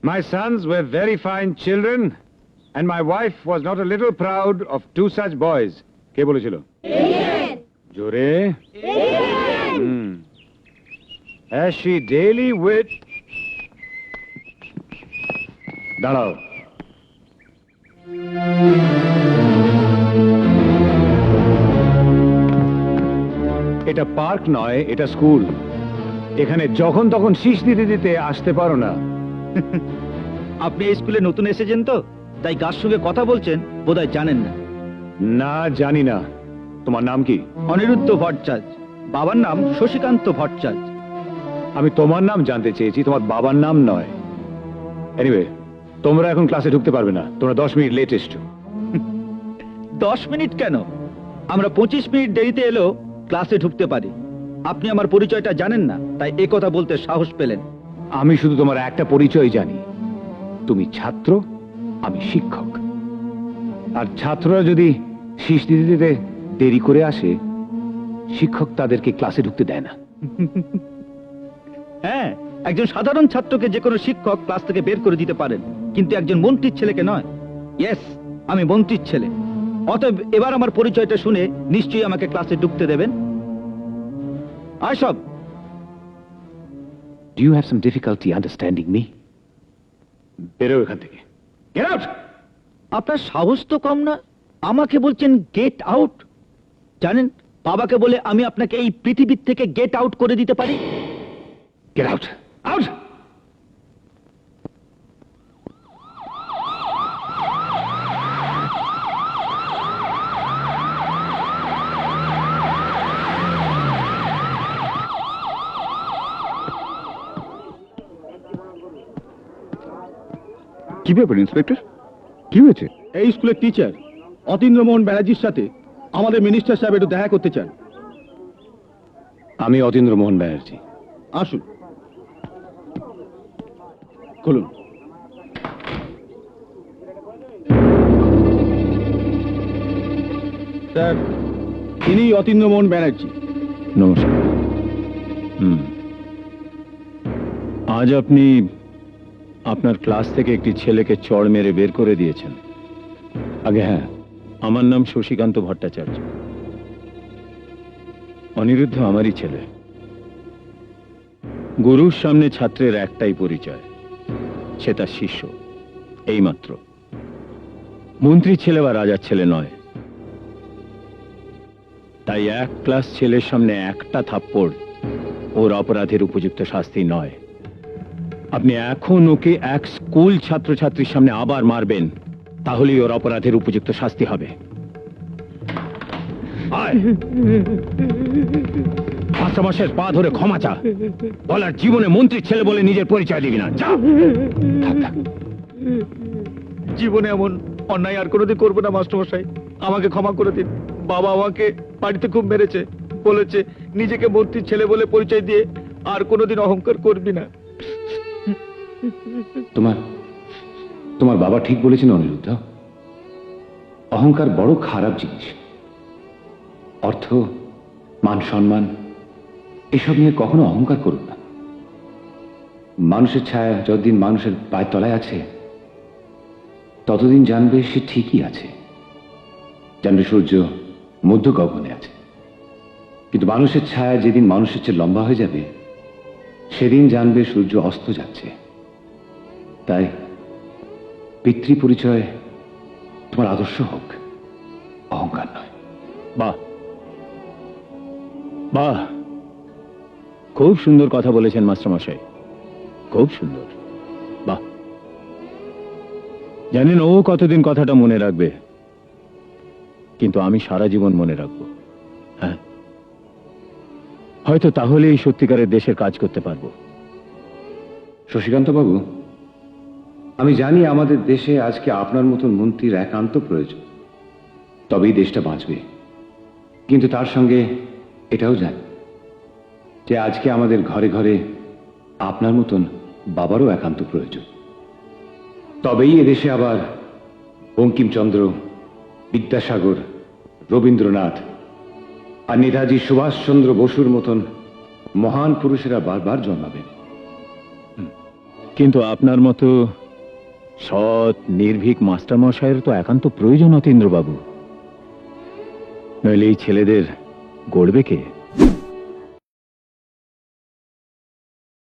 My sons were very fine children, and my wife was not a little proud of two such boys. কে বলেছিল? জোরে? As she daily with... দাঁড়াও। এটা park নয়, এটা school. এখানে যখন তখন শীষ দিতে দিতে আসতে পারো না। আপনি এই স্কুলে নতুন এসেছেন তো, তাই কার সঙ্গে কথা বলছেন বোধহয় জানেন না। না, জানি না। তোমার নাম কি? অনিরুদ্ধ ভট্টাচার্য। বাবার নাম শশীকান্ত ভট্টাচার্য। আমি তোমার নাম জানতে চেয়েছি, তোমার বাবার নাম নয়। এনিওয়ে, তোমরা এখন ক্লাসে ঢুকতে পারবে না। তোমরা 10 মিনিট লেট এসছো। 10 মিনিট কেন, আমরা 25 মিনিট দেরিতে এলেও ক্লাসে ঢুকতে পারি। আপনি আমার পরিচয়টা জানেন না, তাই এ কথা বলতে সাহস পেলেন। আমি শুধু তোমার একটা পরিচয় জানি, তুমি ছাত্র, আমি শিক্ষক। আর ছাত্ররা যদি শীষ দিতে দিতে দেরি করে আসে, শিক্ষক তাদেরকে ক্লাসে ঢুকতে দেয় না। হ্যাঁ, একজন সাধারণ ছাত্রকে যে কোনো শিক্ষক ক্লাস থেকে বের করে দিতে পারেন, কিন্তু একজন মন্ত্রীর ছেলেকে নয়। ইয়েস, আমি মন্ত্রীর ছেলে। অতএব এবার আমার পরিচয়টা শুনে নিশ্চয়ই আমাকে ক্লাসে ঢুকতে দেবেন। আয় সব। Do you have some difficulty understanding me? বেরো এখান থেকে। Get out! আপনার সাহস তো কম না, আমাকে বলছেন গেট আউট। জানেন, বাবাকে বলে আমি আপনাকে এই পৃথিবীর থেকে গেট আউট করে দিতে পারি। Get out! Out! কি ব্যাপার ইন্সপেক্টর, কি হয়েছে? এই স্কুলের টিচার অতীন্দ্রমোহন ব্যানার্জির সাথে আমাদের মিনিস্টার সাহেব একটু দেখা করতে চান। আমি অতীন্দ্রমোহন ব্যানার্জি। আসুন, খুলুন। স্যার, ইনি অতীন্দ্রমোহন ব্যানার্জি। নমস্কার। আজ আপনি আপনার ক্লাস থেকে একটি ছেলেকে চড় মেরে বের করে দিয়েছেন। আগে হ্যাঁ, আমার নাম শশীকান্ত ভট্টাচার্য। অনিরুদ্ধ আমারই ছেলে। গুরুর সামনে ছাত্রের একটাই পরিচয়, সে তার শিষ্য, এইমাত্র। মন্ত্রীর ছেলে বা রাজার ছেলে নয়। তাই এক ক্লাস ছেলের সামনে একটা থাপ্পড় ওর অপরাধের উপযুক্ত শাস্তি নয়। আপনি এখন ওকে এক স্কুল ছাত্রছাত্রীর সামনে আবার মারবেন, তাহলেই ওর অপরাধের উপযুক্ত শাস্তি হবে। মাস্টারমশাইয়ের পা ধরে ক্ষমা চা। বলার জীবনে মন্ত্রীর ছেলে বলে নিজের পরিচয় দিবি না, যা। জীবনে এমন অন্যায় আর কোনোদিন করবো না মাস্টারমশাই, আমাকে ক্ষমা করে দিন। বাবা আমাকে বাড়িতে খুব মেরেছে, বলেছে নিজেকে মন্ত্রীর ছেলে বলে পরিচয় দিয়ে আর কোনোদিন অহংকার করবি না। তোমার বাবা ঠিক বলেছেন অনিরুদ্ধ। অহংকার বড় খারাপ জিনিস। অর্থ, মান সম্মান এসব নিয়ে কখনো অহংকার করুন না। মানুষের ছায়া যতদিন মানুষের পায়ের তলায় আছে, ততদিন জানবে সে ঠিকই আছে, জানবে সূর্য মধ্য গগনে আছে। কিন্তু মানুষের ছায়া যেদিন মানুষের চেয়ে লম্বা হয়ে যাবে, সেদিন জানবে সূর্য অস্ত যাচ্ছে। তাই পিতৃ পরিচয় তোমার আদর্শ হোক, অহংকার নয়। বাহ বাহ, খুব সুন্দর কথা বলেছেন মাস্টারমশাই, খুব সুন্দর। বাহ, জানেন ও কতদিন কথাটা মনে রাখবে, কিন্তু আমি সারা জীবন মনে রাখবো। হ্যাঁ, হয়তো তাহলে এই সত্যিকারের দেশের কাজ করতে পারবো। শশীকান্ত বাবু, আমি জানি আমাদের দেশে আজকে আপনার মতন মন্ত্রীর একান্ত প্রয়োজন, তবেই দেশটা বাঁচবে। কিন্তু তার সঙ্গে এটাও জানি যে আজকে আমাদের ঘরে ঘরে আপনার মতন বাবারও একান্ত প্রয়োজন। তবেই এদেশে আবার বঙ্কিমচন্দ্র, বিদ্যাসাগর, রবীন্দ্রনাথ আর নেতাজি সুভাষচন্দ্র বসুর মতন মহান পুরুষেরা বারবার জন্মাবেন। কিন্তু আপনার মতো সৎ নির্ভীক মাস্টারমশাইয়ের তো একান্ত প্রয়োজন অতীন্দ্রবাবু, নইলে এই ছেলেদের গড়বে কে?